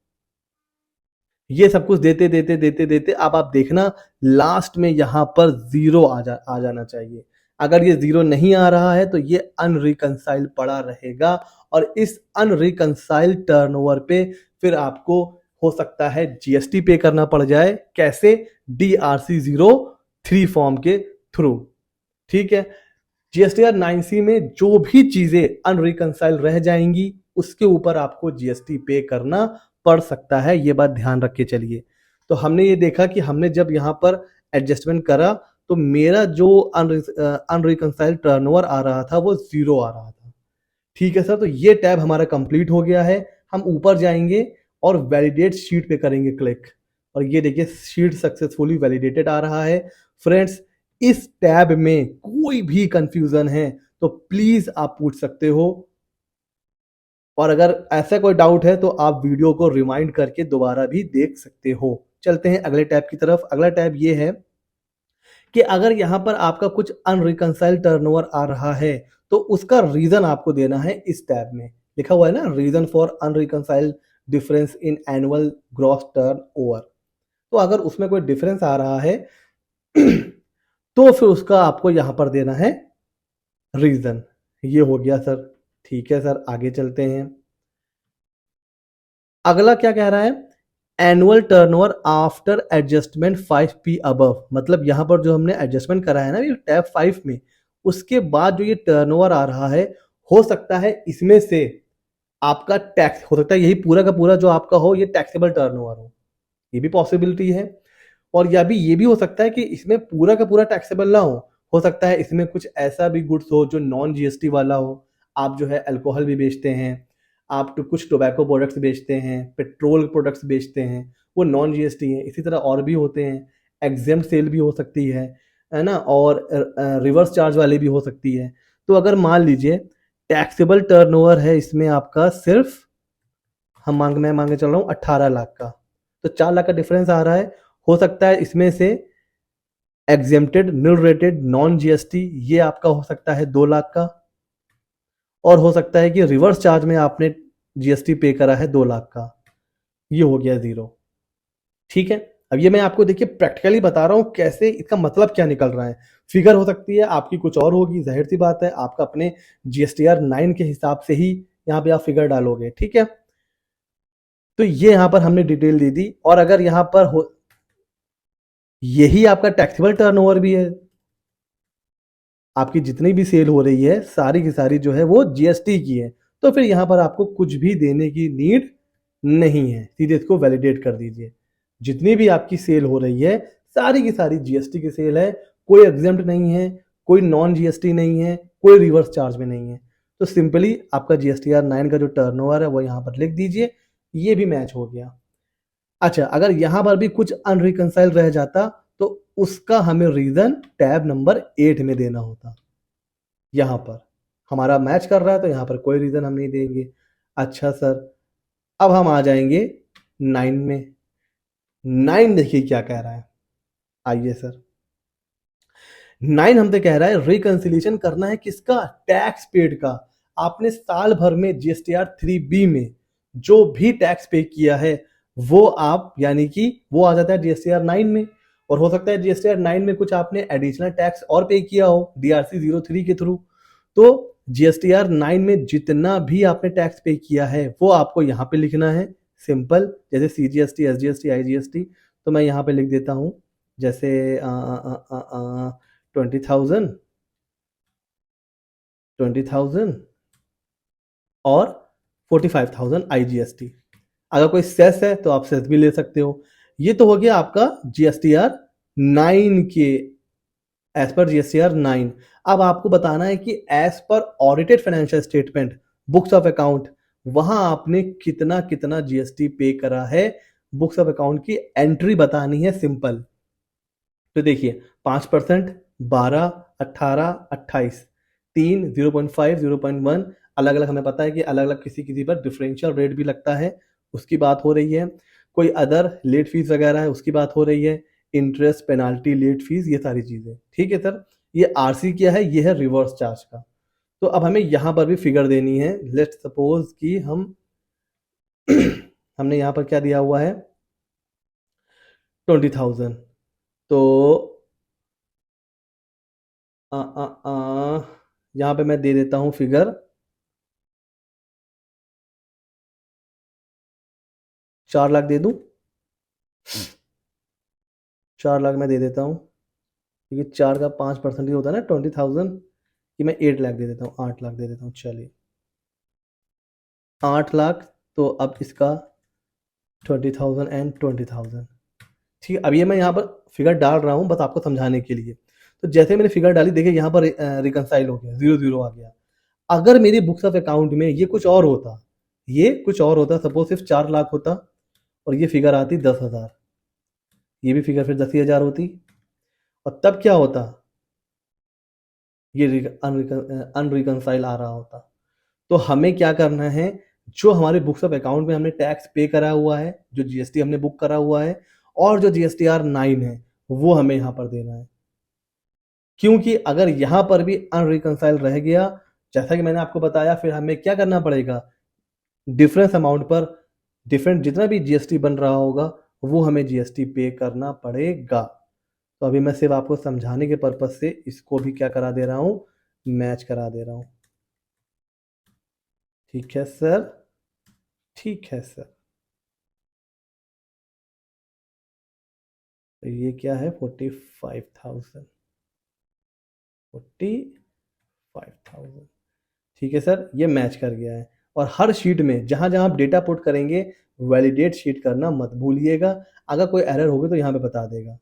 ये सब कुछ देते देते देते देते अब आप देखना लास्ट में यहां पर जीरो आ जाना चाहिए। अगर ये जीरो नहीं आ रहा है तो ये अनरिकंसाइल पड़ा रहेगा और इस अनरिकंसाइल टर्नओवर पे फिर आपको हो सकता है जीएसटी पे करना पड़ जाए। कैसे? DRC03 फॉर्म के थ्रू। ठीक है, जीएसटीआर 9C में जो भी चीजें अनरिकंसाइल रह जाएंगी उसके ऊपर आपको जीएसटी पे करना पड़ सकता है, ये बात ध्यान रख के चलिए। तो हमने ये देखा कि हमने जब यहाँ पर एडजस्टमेंट करा तो मेरा जो अनरिकंसाइल टर्नओवर आ रहा था वो जीरो आ रहा था। ठीक है सर, तो ये टैब हमारा कंप्लीट हो गया है। हम ऊपर जाएंगे और वैलिडेट शीट पे करेंगे क्लिक और ये देखिए शीट सक्सेसफुली वैलिडेटेड आ रहा है। फ्रेंड्स, इस टैब में कोई भी कंफ्यूजन है तो प्लीज आप पूछ सकते हो और अगर ऐसा कोई डाउट है तो आप वीडियो को रिमाइंड करके दोबारा भी देख सकते हो। चलते हैं अगले टैब की तरफ। अगला टैब ये है कि अगर यहां पर आपका कुछ अनरिकंसाइल टर्नओवर आ रहा है तो उसका रीजन आपको देना है। इस टैब में लिखा हुआ है ना, reason for unreconciled difference in annual gross turnover. तो अगर उसमें कोई डिफरेंस आ रहा है तो फिर उसका आपको यहां पर देना है रीजन। ये हो गया सर। ठीक है सर, आगे चलते हैं। अगला क्या कह रहा है? Annual turnover after adjustment 5P above. मतलब यहां पर जो हमने एडजस्टमेंट करा है ना ये टैब 5 में, उसके बाद जो ये टर्नओवर आ रहा है हो सकता है इसमें से आपका टैक्स हो सकता है, यही पूरा का पूरा जो आपका हो ये टैक्सेबल टर्नओवर हो, ये भी पॉसिबिलिटी है। और या भी ये भी हो सकता है कि इसमें पूरा का पूरा टैक्सेबल ना हो सकता है इसमें कुछ ऐसा भी गुड्स हो जो नॉन जीएसटी वाला हो। आप जो है अल्कोहल भी बेचते हैं, आप तो कुछ टोबैको प्रोडक्ट्स बेचते हैं, पेट्रोल प्रोडक्ट्स बेचते हैं, वो नॉन जीएसटी है। इसी तरह और भी होते हैं, एग्जेम्प्ट सेल भी हो सकती है ना, और रिवर्स चार्ज वाली भी हो सकती है। तो अगर मान लीजिए टैक्सेबल टर्नओवर है इसमें आपका सिर्फ मैं मांगे चल रहा हूँ 18 लाख का, तो 4 लाख का डिफरेंस आ रहा है। हो सकता है इसमें से exempted, nil rated, non GST ये आपका हो सकता है 2 लाख का, और हो सकता है कि रिवर्स चार्ज में आपने जीएसटी पे करा है 2 लाख का, ये हो गया जीरो। ठीक है, अब ये मैं आपको देखिए प्रैक्टिकली बता रहा हूं कैसे इसका मतलब क्या निकल रहा है। फिगर हो सकती है आपकी कुछ और होगी, जाहिर सी बात है आपका अपने जीएसटीआर 9 के हिसाब से ही यहाँ पे आप फिगर डालोगे। ठीक है, तो ये यहां पर हमने डिटेल दे दी। और अगर यहां पर हो यही आपका टैक्सेबल टर्नओवर भी है, आपकी जितनी भी सेल हो रही है सारी की सारी जो है वो जीएसटी की है, तो फिर यहां पर आपको कुछ भी देने की नीड नहीं है, सीधे इसको वैलिडेट कर दीजिए। जितनी भी आपकी सेल हो रही है सारी की सारी जीएसटी की सेल है, कोई एग्जेम्प्ट नहीं है, कोई नॉन जीएसटी नहीं है, कोई रिवर्स चार्ज में नहीं है। तो सिंपली आपका जीएसटीआर 9 का जो टर्नओवर है वो यहाँ पर लिख दीजिए, ये भी मैच हो गया। अच्छा, अगर यहां पर भी कुछ अनरिकंसाइल रह जाता तो उसका हमें रीजन टैब नंबर 8 में देना होता। यहां पर हमारा मैच कर रहा है तो यहां पर कोई रीजन हम नहीं देंगे। अच्छा सर, अब हम आ जाएंगे 9 में। 9 देखिए क्या कह रहा है, आइए सर। 9 हमसे कह रहा है रिकंसिलिएशन करना है किसका? टैक्स पेड का। आपने साल भर में जीएसटीआर 3B में जो भी टैक्स पे किया है वो आप यानी कि वो आ जाता है जीएसटीआर 9 में। और हो सकता है जीएसटीआर 9 में कुछ आपने एडिशनल टैक्स और पे किया हो DRC 03 के थ्रू। तो जीएसटीआर 9 में जितना भी आपने टैक्स पे किया है वो आपको यहाँ पे लिखना है सिंपल, जैसे CGST, SGST, IGST। तो मैं यहाँ पे लिख देता हूँ जैसे 20,000 और 45,000 IGST। अगर कोई सेस है तो आप सेस भी ले सकते हो। ये तो हो गया आपका जीएसटीआर 9 के एज पर जीएसटीआर 9। अब आपको बताना है कि एज पर audited financial statement, books of account, वहां आपने कितना कितना जीएसटी पे करा है। बुक्स ऑफ अकाउंट की एंट्री बतानी है सिंपल। तो देखिए 5%, 12, 18, 28, 3, 0.5, 0.1, अलग अलग हमें पता है कि अलग अलग किसी किसी पर डिफरेंशियल रेट भी लगता है, उसकी बात हो रही है। कोई अदर लेट फीस वगैरह है, उसकी बात हो रही है। इंटरेस्ट, पेनाल्टी, लेट फीस, ये सारी चीजें। ठीक है सर, ये आरसी क्या है, ये है रिवर्स चार्ज का। तो अब हमें यहां पर भी फिगर देनी है। लेट्स सपोज कि हम हमने यहां पर क्या दिया हुआ है, 20,000। तो यहाँ पे मैं दे देता हूँ फिगर 4 लाख दे दूं, 4 लाख मैं दे देता हूँ, क्योंकि 4 का 5% होता है ना 20,000 कि मैं 8 लाख दे देता हूँ, 8 लाख दे देता हूँ। चलिए 8 लाख, तो अब इसका 20,000 एंड 20,000। ठीक है, अब ये मैं यहाँ पर फिगर डाल रहा हूँ बस आपको समझाने के लिए। तो जैसे मैंने फिगर डाली, देखिए यहाँ पर रिकनसाइल हो गया, 0 0 आ गया। अगर मेरी बुक्स ऑफ अकाउंट में ये कुछ और होता, ये कुछ और होता, सपोज सिर्फ 4 लाख होता और ये फिगर आती 10,000, ये भी फिगर फिर 10,000 होती, और तब क्या होता, ये अनरिकनसाइल आ रहा होता। तो हमें क्या करना है, जो हमारे बुक्स ऑफ अकाउंट में हमने टैक्स पे करा हुआ है, जो जीएसटी हमने बुक करा हुआ है, और जो जीएसटीआर 9 है, वो हमें यहाँ पर देना है। क्योंकि अगर यहाँ पर भी अनरिकनसाइल रह गया, जैसा कि मैंने आपको बताया, फिर हमें क्या करना पड़ेगा, डिफरेंस अमाउंट पर डिफरेंट जितना भी जीएसटी बन रहा होगा वो हमें जीएसटी पे करना पड़ेगा। तो अभी मैं सिर्फ आपको समझाने के पर्पज से इसको भी क्या करा दे रहा हूं, मैच करा दे रहा हूं। ठीक है सर, ठीक है सर। तो ये क्या है, 45,000, 45,000। ठीक है सर, ये मैच कर गया है। और हर शीट में जहां जहां आप डेटा पुट करेंगे, वैलिडेट शीट करना मत भूलिएगा। अगर कोई एरर होगी तो यहाँ पे बता देगा।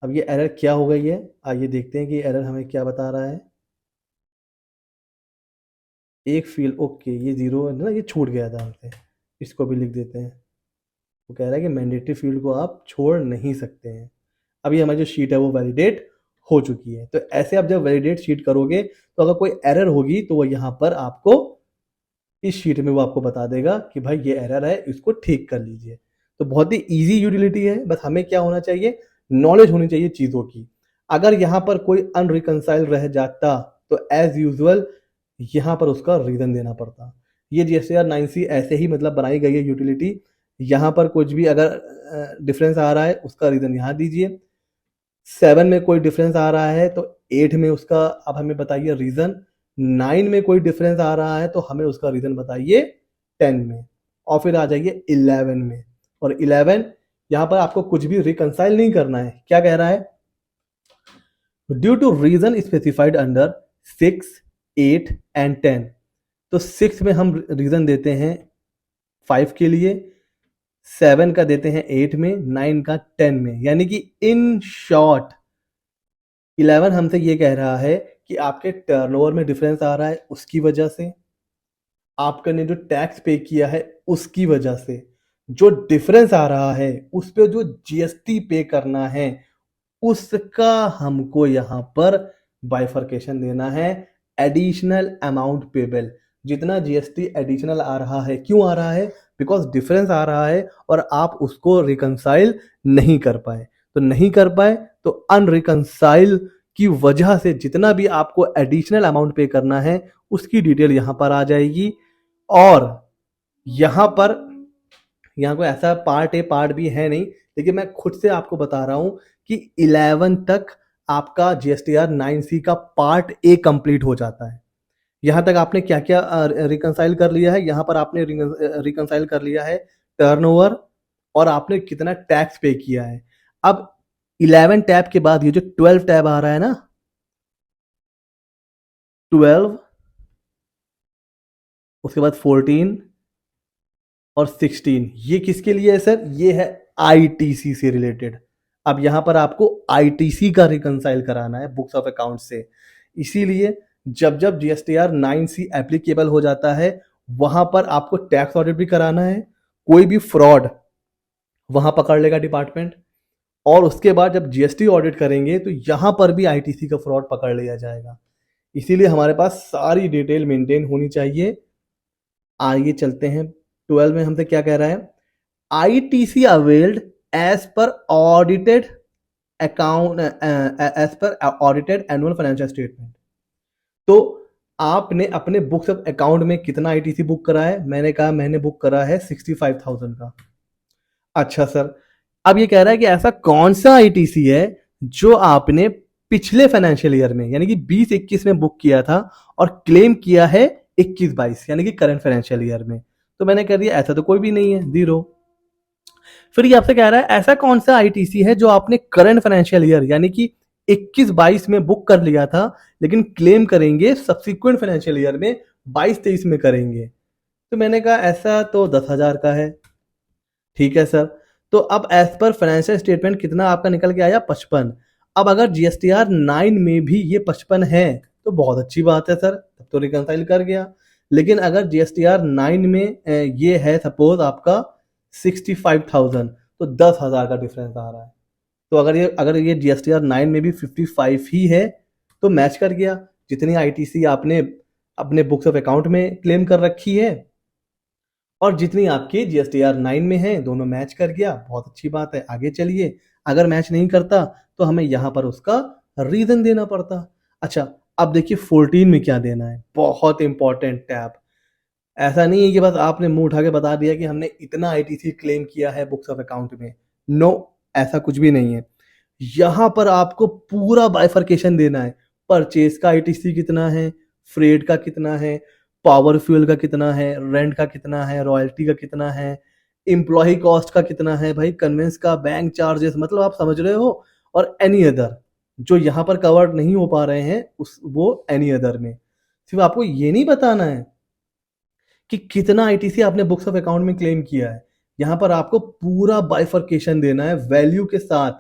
अब ये एरर क्या हो गई है, आइए देखते हैं कि एरर हमें क्या बता रहा है। एक फील्ड, ओके, ये 0 है ना, ये छूट गया था हमसे, इसको भी लिख देते हैं। वो कह रहा है कि मैंडेटरी फील्ड को आप छोड़ नहीं सकते हैं। अब ये हमारी जो शीट है वो वैलिडेट हो चुकी है। तो ऐसे आप जब वैलिडेट शीट करोगे तो अगर कोई एरर होगी तो वो यहाँ पर आपको इस शीट में वो आपको बता देगा कि भाई ये एरर है, इसको ठीक कर लीजिए। तो बहुत ही इजी यूटिलिटी है, बस हमें क्या होना चाहिए, नॉलेज होनी चाहिए चीज़ों की। अगर यहाँ पर कोई अनरिकनसाइल रह जाता तो एज यूजुअल यहाँ पर उसका रीजन देना पड़ता। ये जीएसटीआर 9C ऐसे ही मतलब बनाई गई है यूटिलिटी। यहाँ पर कुछ भी अगर डिफरेंस आ रहा है उसका रीजन यहाँ दीजिए। 7 में कोई डिफरेंस आ रहा है तो 8 में उसका अब हमें बताइए रीजन। 9 में कोई डिफरेंस आ रहा है तो हमें उसका रीजन बताइए 10 में। और फिर आ जाइए 11 में। और 11 यहाँ पर आपको कुछ भी रिकंसाइल नहीं करना है। क्या कह रहा है, due to reason specified under 6, 8 and 10। तो 6 में हम रीजन देते हैं 5 के लिए, 7 का देते हैं 8 में, 9 का 10 में। यानी कि इन शॉर्ट 11 हमसे ये कह रहा है कि आपके टर्नओवर में डिफरेंस आ रहा है, उसकी वजह से आपने जो टैक्स पे किया है उसकी वजह से जो डिफरेंस आ रहा है उस पे जो जीएसटी पे करना है उसका हमको यहाँ पर बाइफर्केशन देना है। एडिशनल अमाउंट पेबल, जितना जीएसटी एडिशनल आ रहा है, क्यों आ रहा है, बिकॉज डिफरेंस आ रहा है और आप उसको रिकंसाइल नहीं कर पाए। तो नहीं कर पाए तो अनरिकंसाइल की वजह से जितना भी आपको एडिशनल अमाउंट पे करना है उसकी डिटेल यहाँ पर आ जाएगी। और यहाँ पर यहाँ कोई ऐसा पार्ट ए पार्ट बी है नहीं, लेकिन मैं खुद से आपको बता रहा हूं कि 11 तक आपका जीएसटीआर 9C का पार्ट ए कंप्लीट हो जाता है। यहां तक आपने क्या क्या रिकंसाइल कर लिया है, यहां पर आपने रिकंसाइल कर लिया है टर्नओवर और आपने कितना टैक्स पे किया है। अब 11 टैब के बाद ये जो 12 टैब आ रहा है ना, 12, उसके बाद 14 और 16, ये किसके लिए है सर, ये है आईटीसी से रिलेटेड। अब यहां पर आपको आईटीसी का रिकंसाइल कराना है बुक्स ऑफ अकाउंट से। इसीलिए जब जब जीएसटीआर 9C एप्लीकेबल हो जाता है वहां पर आपको टैक्स ऑडिट भी कराना है। कोई भी फ्रॉड वहां पकड़ लेगा डिपार्टमेंट, और उसके बाद जब जीएसटी ऑडिट करेंगे तो यहाँ पर भी आईटीसी का फ्रॉड पकड़ लिया जाएगा। इसीलिए हमारे पास सारी डिटेल मेंटेन होनी चाहिए। आगे चलते हैं, 12 में हमसे क्या कह रहा है, आईटीसी अवेल्ड एज पर ऑडिटेड अकाउंट एज पर ऑडिटेड एनुअल फाइनेंशियल स्टेटमेंट। तो आपने अपने बुक्स ऑफ अकाउंट में कितना आईटीसी बुक करा है? मैंने कहा मैंने बुक करा है 65,000 का। अच्छा सर, अब ये कह रहा है कि ऐसा कौन सा आईटीसी है जो आपने पिछले फाइनेंशियल ईयर में यानी कि 20-21 में बुक किया था और क्लेम किया है 21-22 यानी कि करंट फाइनेंशियल ईयर में? तो मैंने कह दिया ऐसा तो कोई भी नहीं है, जीरो। फिर ये आपसे कह रहा है ऐसा कौन सा आईटीसी है जो आपने करंट फाइनेंशियल ईयर यानी कि 21-22 में बुक कर लिया था लेकिन क्लेम करेंगे सब्सिक्वेंट फाइनेंशियल ईयर में 22-23 में करेंगे? तो मैंने कहा ऐसा तो 10,000 का है। ठीक है सर, तो अब एज पर फाइनेंशियल स्टेटमेंट कितना आपका निकल के आया? 55। अब अगर जीएसटीआर 9 में भी ये 55 है तो बहुत अच्छी बात है सर, तब तो रिकंसाइल कर गया। लेकिन अगर जीएसटीआर 9 में ये है सपोज आपका 65,000 तो 10,000 का डिफरेंस आ रहा है। तो अगर ये जीएसटीआर 9 में भी 55 ही है तो मैच कर गया। जितनी आईटीसी आपने अपने बुक्स ऑफ अकाउंट में क्लेम कर रखी है और जितनी आपकी जीएसटीआर 9 में है, दोनों मैच कर गया, बहुत अच्छी बात है। आगे चलिए, अगर मैच नहीं करता तो हमें यहाँ पर उसका रीजन देना पड़ता। अच्छा, अब देखिए 14 में क्या देना है, बहुत इंपॉर्टेंट टैब। ऐसा नहीं है कि बस आपने मुंह उठा के बता दिया कि हमने इतना आईटीसी क्लेम किया है बुक्स ऑफ अकाउंट में। नो, ऐसा कुछ भी नहीं है। यहाँ पर आपको पूरा बाइफर्केशन देना है। परचेज का आईटीसी कितना है, फ्रेड का कितना है, पावर फ्यूल का कितना है, रेंट का कितना है, रॉयल्टी का कितना है, एम्प्लॉय कॉस्ट का कितना है, भाई कन्वेंस का, बैंक चार्जेस, मतलब आप समझ रहे हो। और एनी अदर जो यहाँ पर कवर नहीं हो पा रहे हैं वो एनी अदर में। सिर्फ आपको ये नहीं बताना है कि कितना आईटीसी आपने बुक्स ऑफ अकाउंट में क्लेम किया है, यहाँ पर आपको पूरा बाइफर्केशन देना है वैल्यू के साथ,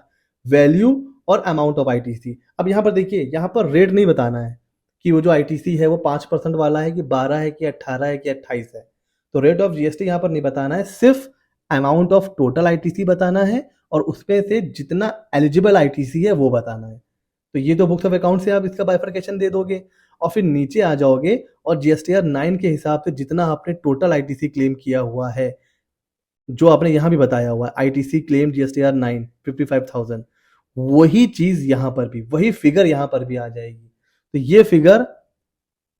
वैल्यू और अमाउंट ऑफ आईटीसी। अब यहाँ पर देखिए, यहाँ पर रेट नहीं बताना है कि वो जो आईटीसी है वो 5% वाला है कि 12 है कि 18 है कि 28 है। तो रेट ऑफ जीएसटी यहाँ पर नहीं बताना है, सिर्फ अमाउंट ऑफ टोटल आईटीसी बताना है और उसमें से जितना एलिजिबल आईटीसी है वो बताना है। तो ये तो बुक्स ऑफ अकाउंट से आप इसका बाइफर्केशन दे दोगे और फिर नीचे आ जाओगे और जीएसटीआर 9 के हिसाब से जितना आपने टोटल आईटीसी क्लेम किया हुआ है, जो आपने यहाँ भी बताया हुआ है, आईटीसी क्लेम जीएसटीआर 9 55,000, वही चीज यहाँ पर भी, वही फिगर यहाँ पर भी आ जाएगी। तो ये फिगर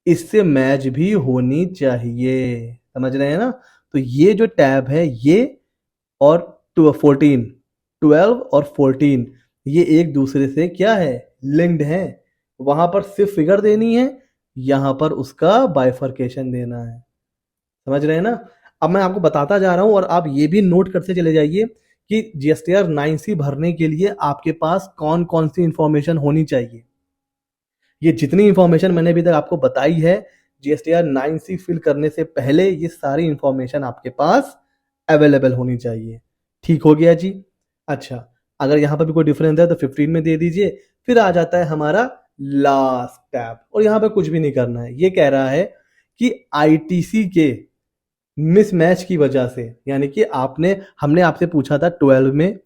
इससे मैच भी होनी चाहिए, समझ रहे हैं ना। तो ये जो टैब है ये और 14, 12 और 14 ये एक दूसरे से क्या है, लिंक्ड है। वहां पर सिर्फ फिगर देनी है, यहां पर उसका बाइफर्केशन देना है, समझ रहे हैं ना। अब मैं आपको बताता जा रहा हूं और आप ये भी नोट करते चले जाइए कि जीएसटीआर 9C भरने के लिए आपके पास कौन कौन सी इंफॉर्मेशन होनी चाहिए। ये जितनी इंफॉर्मेशन मैंने अभी तक आपको बताई है, जीएसटीआर 9C फिल करने से पहले ये सारी इंफॉर्मेशन आपके पास अवेलेबल होनी चाहिए। ठीक हो गया जी। अच्छा, अगर यहाँ पर भी कोई डिफरेंस है तो 15 में दे दीजिए। फिर आ जाता है हमारा लास्ट टैब और यहाँ पे कुछ भी नहीं करना है। ये कह रहा है कि आईटीसी के मिसमैच की वजह से, यानी कि हमने आपसे पूछा था 12 में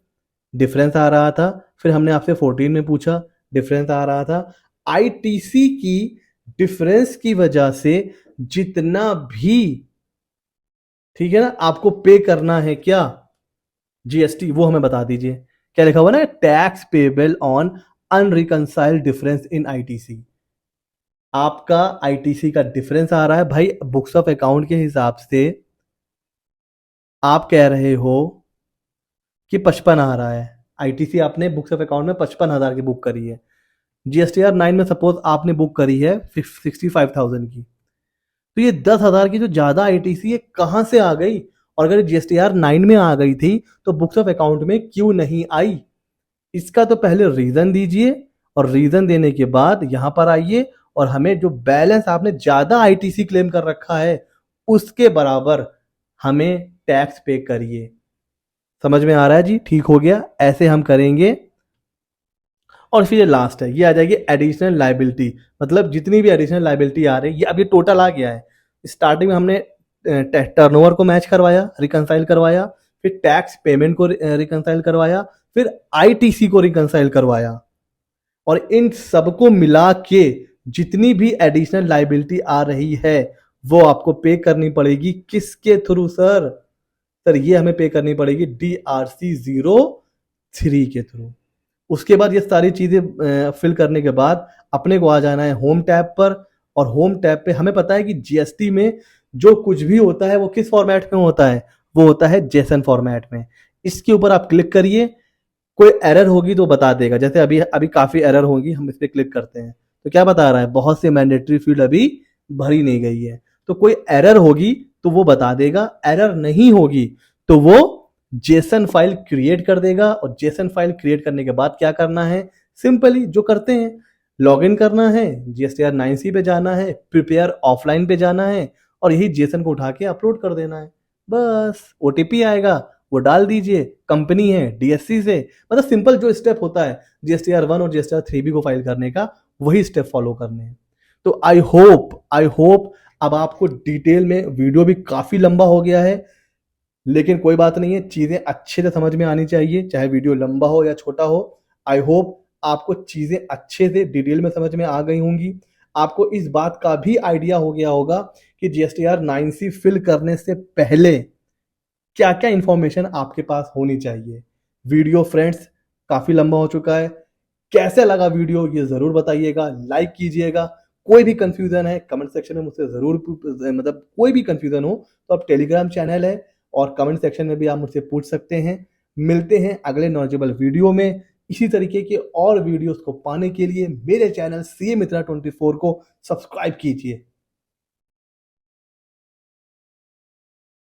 डिफरेंस आ रहा था, फिर हमने आपसे 14 में पूछा डिफरेंस आ रहा था। आईटीसी की डिफरेंस की वजह से जितना भी, ठीक है ना, आपको पे करना है क्या जीएसटी, वो हमें बता दीजिए। क्या लिखा हुआ ना, tax payable on unreconciled difference in ITC. आपका आईटीसी का डिफरेंस आ रहा है भाई बुक्स ऑफ अकाउंट के हिसाब से, आप कह रहे हो कि 55 आ रहा है। आईटीसी आपने बुक्स ऑफ अकाउंट में 55,000 की बुक करी है, जीएसटीआर 9 में सपोज आपने बुक करी है 65,000 की। तो ये 10,000 की जो ज्यादा आईटीसी है कहां से आ गई, और अगर जीएसटीआर 9 में आ गई थी तो बुक्स ऑफ अकाउंट में क्यों नहीं आई? इसका तो पहले रीजन दीजिए और रीजन देने के बाद यहां पर आइए और हमें जो बैलेंस आपने ज्यादा आईटीसी क्लेम कर रखा है उसके बराबर हमें टैक्स पे करिए। समझ में आ रहा है जी? ठीक हो गया, ऐसे हम करेंगे। और फिर ये लास्ट है, ये आ जाएगी एडिशनल लाइबिलिटी, मतलब जितनी भी एडिशनल लाइबिलिटी आ रही है, ये अब ये टोटल आ गया है। स्टार्टिंग में हमने टर्नओवर को मैच करवाया, रिकंसाइल करवाया, फिर टैक्स पेमेंट को रिकंसाइल करवाया, फिर आईटीसी को रिकंसाइल करवाया, और इन सबको मिला के जितनी भी एडिशनल लाइबिलिटी आ रही है वो आपको पे करनी पड़ेगी। किसके थ्रू सर? सर ये हमें पे करनी पड़ेगी DRC03 के थ्रू। उसके बाद ये सारी चीजें फिल करने के बाद अपने को आ जाना है होम टैब पर, और होम टैब पे हमें पता है कि जीएसटी में जो कुछ भी होता है वो किस फॉर्मेट में होता है, वो होता है जेसन फॉर्मेट में। इसके ऊपर आप क्लिक करिए, कोई एरर होगी तो बता देगा। जैसे अभी अभी काफी एरर होगी, हम इस पे क्लिक करते हैं तो क्या बता रहा है, बहुत से मैंडेटरी फील्ड अभी भरी नहीं गई है। तो कोई एरर होगी तो वो बता देगा, एरर नहीं होगी तो वो जेसन फाइल क्रिएट कर देगा। और जेसन फाइल क्रिएट करने के बाद क्या करना है, सिंपली जो करते हैं, लॉगिन करना है, GSTR 9C पे जाना है, प्रिपेयर ऑफलाइन पे जाना है, और यही जेसन को उठा के अपलोड कर देना है। बस OTP आएगा, वो डाल दीजिए, कंपनी है DSC से। मतलब सिंपल जो स्टेप होता है GSTR 1 और GSTR 3B को फाइल करने का, वही स्टेप फॉलो करने हैं। तो आई होप अब आपको डिटेल में, वीडियो भी काफी लंबा हो गया है लेकिन कोई बात नहीं है, चीजें अच्छे से समझ में आनी चाहिए, चाहे वीडियो लंबा हो या छोटा हो। आई होप आपको चीजें अच्छे से डिटेल में समझ में आ गई होंगी। आपको इस बात का भी आइडिया हो गया होगा कि GSTR 9C फिल करने से पहले क्या क्या इंफॉर्मेशन आपके पास होनी चाहिए। वीडियो फ्रेंड्स काफी लंबा हो चुका है, कैसे लगा वीडियो ये जरूर बताइएगा, लाइक कीजिएगा। कोई भी कंफ्यूजन है कमेंट सेक्शन में मुझसे जरूर मतलब कोई भी कंफ्यूजन हो तो आप टेलीग्राम चैनल है और कमेंट सेक्शन में भी आप मुझसे पूछ सकते हैं। मिलते हैं अगले नॉलेजेबल वीडियो में। इसी तरीके के और वीडियोस को पाने के लिए मेरे चैनल CA Mitra 24 को सब्सक्राइब कीजिए।